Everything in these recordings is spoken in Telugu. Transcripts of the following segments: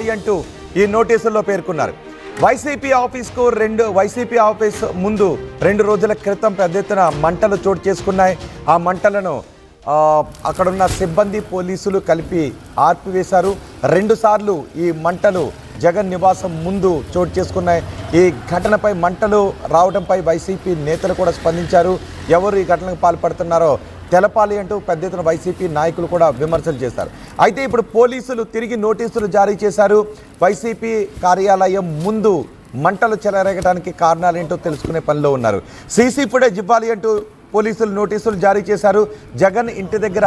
ఇవ్వాలి అంటూ ఈ నోటీసుల్లో పేర్కొన్నారు. వైసీపీ ఆఫీస్ ముందు 2 రోజుల క్రితం పెద్ద ఎత్తున మంటలు చోటు చేసుకున్నాయి. ఆ మంటలను అక్కడున్న సిబ్బంది పోలీసులు కలిపి ఆర్పివేశారు. 2 సార్లు ఈ మంటలు జగన్ నివాసం ముందు చోటు చేసుకున్నాయి. ఈ ఘటనపై మంటలు రావడంపై వైసీపీ నేతలు కూడా స్పందించారు. ఎవరు ఈ ఘటనకు పాల్పడుతున్నారో తెలపాలి అంటూ పెద్ద ఎత్తున వైసీపీ నాయకులు కూడా విమర్శలు చేశారు. అయితే ఇప్పుడు పోలీసులు తిరిగి నోటీసులు జారీ చేశారు. వైసీపీ కార్యాలయం ముందు మంటలు చెలరేగడానికి కారణాలేంటో తెలుసుకునే పనిలో ఉన్నారు. సీసీ ఫుటేజ్ ఇవ్వాలి అంటూ పోలీసులు నోటీసులు జారీ చేశారు. జగన్ ఇంటి దగ్గర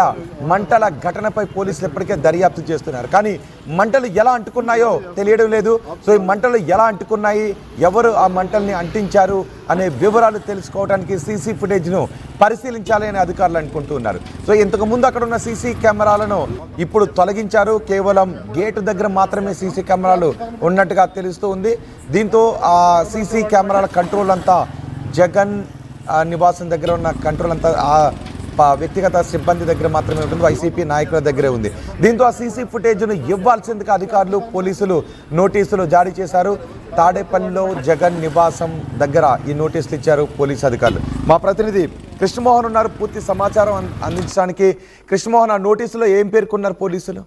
మంటల ఘటనపై పోలీసులు ఇప్పటికే దర్యాప్తు చేస్తున్నారు. కానీ మంటలు ఎలా అంటుకున్నాయో తెలియడం లేదు. సో ఈ మంటలు ఎలా అంటుకున్నాయి, ఎవరు ఆ మంటల్ని అంటించారు అనే వివరాలు తెలుసుకోవడానికి సీసీ ఫుటేజ్ను పరిశీలించాలి అని అధికారులు అనుకుంటున్నారు. సో ఇంతకుముందు అక్కడ ఉన్న సీసీ కెమెరాలను ఇప్పుడు తొలగించారు. కేవలం గేటు దగ్గర మాత్రమే సీసీ కెమెరాలు ఉన్నట్టుగా తెలుస్తూ ఉంది. దీంతో ఆ సీసీ కెమెరాల కంట్రోల్ అంతా జగన్ నివాసం దగ్గర ఉన్న కంట్రోల్ అంతా వ్యక్తిగత సిబ్బంది దగ్గర మాత్రమే ఉంటుంది, వైసీపీ నాయకుల దగ్గరే ఉంది. దీంతో ఆ సీసీ ఫుటేజ్ను ఇవ్వాల్సిందిగా అధికారులు పోలీసులు నోటీసులు జారీ చేశారు. తాడేపల్లిలో జగన్ నివాసం దగ్గర ఈ నోటీసులు ఇచ్చారు పోలీసు అధికారులు. మా ప్రతినిధి కృష్ణమోహన్ ఉన్నారు పూర్తి సమాచారం అందించడానికి. కృష్ణమోహన్, ఆ నోటీసులో ఏం పేర్కొన్నారు పోలీసులు?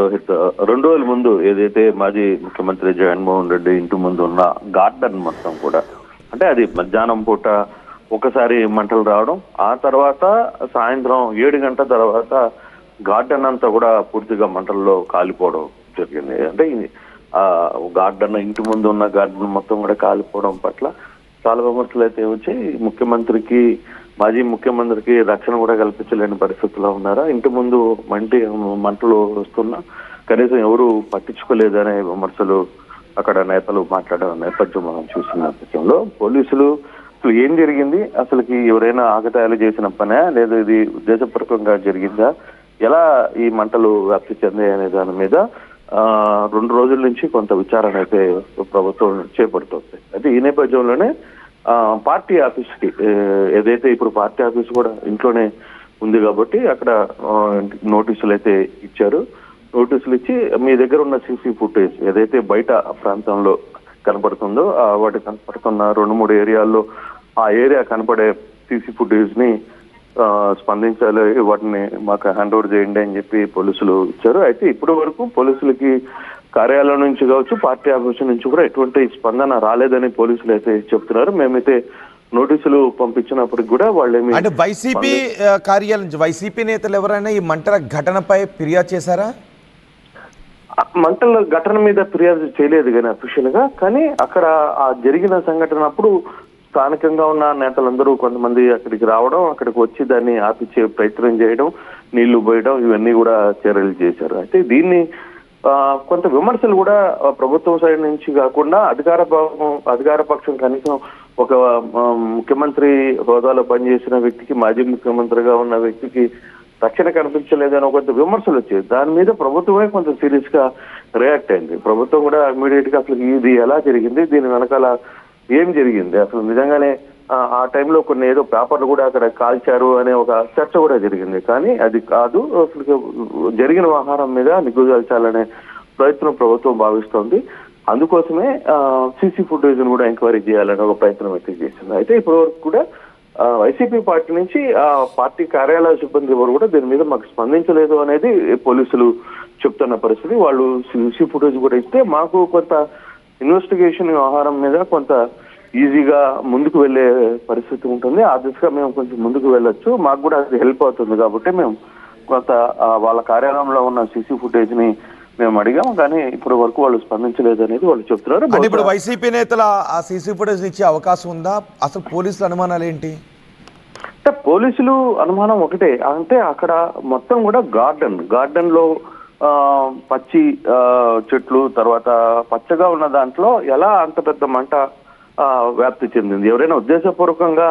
రోహిత్, 2 రోజుల ముందు ఏదైతే మాజీ ముఖ్యమంత్రి జగన్మోహన్ రెడ్డి ఇంటి ముందు ఉన్న గార్డెన్ మొత్తం కూడా, అంటే అది మధ్యాహ్నం పూట ఒకసారి మంటలు రావడం, ఆ తర్వాత సాయంత్రం 7 గంటల తర్వాత గార్డెన్ అంతా కూడా పూర్తిగా మంటల్లో కాలిపోవడం జరిగింది. అంటే ఆ గార్డెన్, ఇంటి ముందు ఉన్న గార్డెన్ మొత్తం కూడా కాలిపోవడం పట్ల చాలా విమర్శలు అయితే వచ్చి మాజీ ముఖ్యమంత్రికి రక్షణ కూడా కల్పించలేని పరిస్థితుల్లో ఉన్నారా. ఇంటి ముందు మంటలు వస్తున్నా కనీసం ఎవరు పట్టించుకోలేదనే విమర్శలు అక్కడ నేతలు మాట్లాడే నేపథ్యం మనం చూసిన నేపథ్యంలో పోలీసులు అసలు ఏం జరిగింది, అసలుకి ఎవరైనా ఆగతాయాలు చేసిన పనే లేదా ఇది ఉద్దేశపూర్వకంగా జరిగిందా, ఎలా ఈ మంటలు వ్యాప్తి చెందాయి అనే దాని మీద 2 రోజుల నుంచి కొంత విచారణ అయితే ప్రభుత్వం చేపడుతుంది. అయితే ఈ నేపథ్యంలోనే పార్టీ ఆఫీస్కి ఏదైతే ఇప్పుడు పార్టీ ఆఫీస్ కూడా ఇంట్లోనే ఉంది కాబట్టి అక్కడ నోటీసులు అయితే ఇచ్చారు. నోటీసులు ఇచ్చి మీ దగ్గర ఉన్న సీసీ ఫుటేజ్ ఏదైతే బయట ప్రాంతంలో కనపడుతుందో వాటి కనపడుతున్న 2-3 ఏరియాల్లో ఆ ఏరియా కనపడే సీసీ ఫుటేజ్ ని స్పందించాలి, వాటిని మాకు హ్యాండ్ ఓవర్ చేయండి అని చెప్పి పోలీసులు ఇచ్చారు. అయితే ఇప్పటి వరకు పోలీసులకి కార్యాలయం నుంచి కావచ్చు, పార్టీ ఆఫీసు నుంచి కూడా ఎటువంటి స్పందన రాలేదని పోలీసులు అయితే చెప్తున్నారు. మేమైతే నోటీసులు పంపించినప్పటికి కూడా వాళ్ళేమి, అంటే వైసీపీ కార్యాలయం నుంచి వైసీపీ నేతలు ఎవరైనా ఈ మంటల ఘటనపై ఫిర్యాదు చేశారా? మంటల ఘటన మీద ఫిర్యాదు చేయలేదు కానీ అఫీషియల్ గా, కానీ అక్కడ ఆ జరిగిన సంఘటన అప్పుడు స్థానికంగా ఉన్న నేతలందరూ కొంతమంది అక్కడికి రావడం, అక్కడికి వచ్చి దాన్ని ఆపిచ్చే ప్రయత్నం చేయడం, నీళ్లు పోయడం, ఇవన్నీ కూడా చర్యలు చేశారు. అయితే దీన్ని కొంత విమర్శలు కూడా ప్రభుత్వం సైడ్ నుంచి కాకుండా అధికార పక్షం కనీసం ఒక ముఖ్యమంత్రి హోదాలో పనిచేసిన వ్యక్తికి, మాజీ ముఖ్యమంత్రిగా ఉన్న వ్యక్తికి రక్షణ కనిపించలేదని కొంత విమర్శలు వచ్చాయి. దాని మీద ప్రభుత్వమే కొంత సీరియస్ గా రియాక్ట్ అయింది. ప్రభుత్వం కూడా ఇమీడియట్ గా అసలు ఇది ఎలా జరిగింది, దీని వెనకాల ఏం జరిగింది, అసలు నిజంగానే ఆ టైంలో కొన్ని ఏదో పేపర్లు కూడా అక్కడ కాల్చారు అనే ఒక చర్చ కూడా జరిగింది. కానీ అది కాదు, అసలు జరిగిన వ్యవహారం మీద నిగ్గుదాల్చాలనే ప్రయత్నం ప్రభుత్వం భావిస్తోంది. అందుకోసమే సీసీ ఫుటేజ్ కూడా ఎంక్వైరీ చేయాలనే ఒక ప్రయత్నం అయితే చేసింది. అయితే ఇప్పటి వరకు కూడా వైసీపీ పార్టీ నుంచి ఆ పార్టీ కార్యాలయ సిబ్బంది ఎవరు కూడా దీని మీద మాకు స్పందించలేదు అనేది పోలీసులు చెప్తున్న పరిస్థితి. వాళ్ళు సీసీ ఫుటేజ్ కూడా ఇస్తే మాకు కొంత ఇన్వెస్టిగేషన్ వ్యవహారం మీద కొంత ఈజీగా ముందుకు వెళ్లే పరిస్థితి ఉంటుంది. ఆ దిశగా మేము కొంచెం ముందుకు వెళ్ళొచ్చు, మాకు కూడా అది హెల్ప్ అవుతుంది కాబట్టి మేము కొంత వాళ్ళ కార్యాలయంలో ఉన్న సీసీ ఫుటేజ్ ని మేము అడిగాము. కానీ ఇప్పటి వరకు వాళ్ళు స్పందించలేదు అనేది వాళ్ళు చెప్తున్నారు. ఇప్పుడు వైసీపీ నేతల ఆ సీసీ ఫుటేజ్ ఇచ్చే అవకాశం ఉందా? అసలు పోలీసుల అనుమానాలు ఏంటి? అంటే పోలీసులు అనుమానం ఒకటే, అంటే అక్కడ మొత్తం కూడా గార్డెన్ లో పచ్చి చెట్లు, తర్వాత పచ్చగా ఉన్న దాంట్లో ఎలా అంత పెద్ద మంట వ్యాప్తి చెందింది? ఎవరైనా ఉద్దేశపూర్వకంగా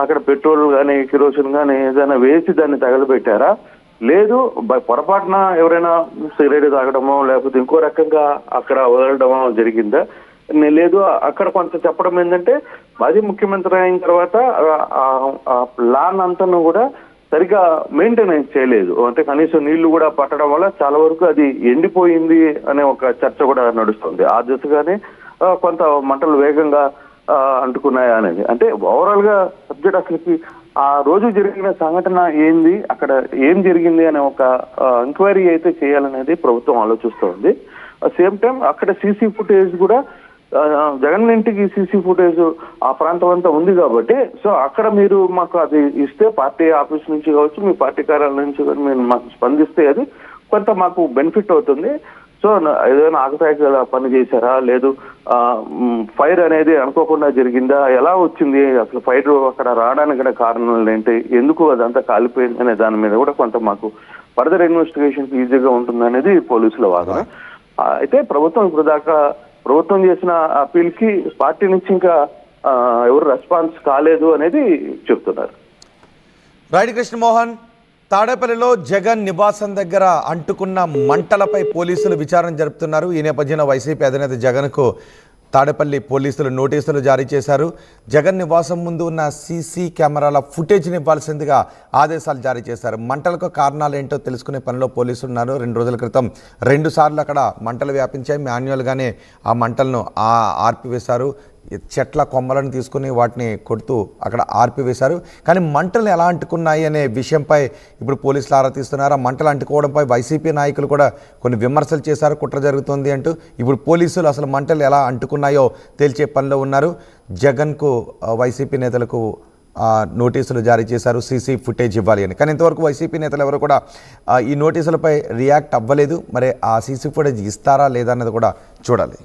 అక్కడ పెట్రోల్ కానీ కిరోసిన్ కానీ ఏదైనా వేసి దాన్ని తగలబెట్టారా, లేదు పొరపాటున ఎవరైనా సిగరెట్ తాగడమో లేకపోతే ఇంకో రకంగా అక్కడ వదలడమో జరిగిందా? లేదు, అక్కడ కొంత చెప్పడం ఏంటంటే మాజీ ముఖ్యమంత్రి అయిన తర్వాత లాన్ అంతా కూడా సరిగా మెయింటెనెన్స్ చేయలేదు. అంటే కనీసం నీళ్లు కూడా పట్టడం వల్ల చాలా వరకు అది ఎండిపోయింది అనే ఒక చర్చ కూడా నడుస్తుంది. ఆ దిశగానే కొంత మంటలు వేగంగా అంటుకున్నాయా అనేది. అంటే ఓవరాల్ గా సబ్జెక్ట్ అసలుకి ఆ రోజు జరిగిన సంఘటన ఏంది, అక్కడ ఏం జరిగింది అనే ఒక ఎంక్వైరీ అయితే చేయాలనేది ప్రభుత్వం ఆలోచిస్తోంది. సేమ్ టైం అక్కడ సీసీ ఫుటేజ్ కూడా జగన్ ఇంటికి సీసీ ఫుటేజ్ ఆ ప్రాంతం అంతా ఉంది కాబట్టి సో అక్కడ మీరు మాకు అది ఇస్తే పార్టీ ఆఫీస్ నుంచి కావచ్చు, మీ పార్టీ కార్యాలయం నుంచి కానీ మీరు మాకు స్పందిస్తే అది కొంత మాకు బెనిఫిట్ అవుతుంది. సో ఏదైనా ఆకతాయిగా పని చేశారా, లేదు ఫైర్ అనేది అనుకోకుండా జరిగిందా, ఎలా వచ్చింది, అసలు ఫైర్ అక్కడ రావడానికి కూడా కారణాలు ఏంటి, ఎందుకు అదంతా కాలిపోయింది అనే దాని మీద కూడా కొంత మాకు ఫర్దర్ ఇన్వెస్టిగేషన్ ఈజీగా ఉంటుంది అనేది పోలీసుల వాదన. అయితే ప్రభుత్వం ఇప్పుడు దాకా ప్రభుత్వం చేసిన అప్పీల్ కి పార్టీ నుంచి ఇంకా ఎవరు రెస్పాన్స్ కాలేదు అనేది చెప్తున్నారు. రైట్ కృష్ణమోహన్, తాడేపల్లిలో జగన్ నివాసం దగ్గర అంటుకున్న మంటలపై పోలీసులు విచారణ జరుపుతున్నారు. ఈ నేపథ్యంలో వైసీపీ అధినేత జగన్కు తాడేపల్లి పోలీసులు నోటీసులు జారీ చేశారు. జగన్ నివాసం ముందు ఉన్న సీసీ కెమెరాల ఫుటేజ్ని ఇవ్వాల్సిందిగా ఆదేశాలు జారీ చేశారు. మంటలకు కారణాలు ఏంటో తెలుసుకునే పనిలో పోలీసులు ఉన్నారు. 2 రోజుల క్రితం 2 సార్లు అక్కడ మంటలు వ్యాపించాయి. మాన్యువల్గానే ఆ మంటలను ఆర్పివేశారు. చెట్ల కొమ్మలను తీసుకుని వాటిని కొడుతూ అక్కడ ఆర్పివేశారు. కానీ మంటలు ఎలా అంటుకున్నాయి అనే విషయంపై ఇప్పుడు పోలీసులు ఆరా తీస్తున్నారు. ఆ మంటలు అంటుకోవడంపై వైసీపీ నాయకులు కూడా కొన్ని విమర్శలు చేశారు, కుట్ర జరుగుతుంది అంటూ. ఇప్పుడు పోలీసులు అసలు మంటలు ఎలా అంటుకున్నాయో తేల్చే పనిలో ఉన్నారు. జగన్కు వైసీపీ నేతలకు నోటీసులు జారీ చేశారు, సీసీ ఫుటేజ్ ఇవ్వాలి అని. కానీ ఇంతవరకు వైసీపీ నేతలు ఎవరు కూడా ఈ నోటీసులపై రియాక్ట్ అవ్వలేదు. మరి ఆ సీసీ ఫుటేజ్ ఇస్తారా లేదా అన్నది కూడా చూడాలి.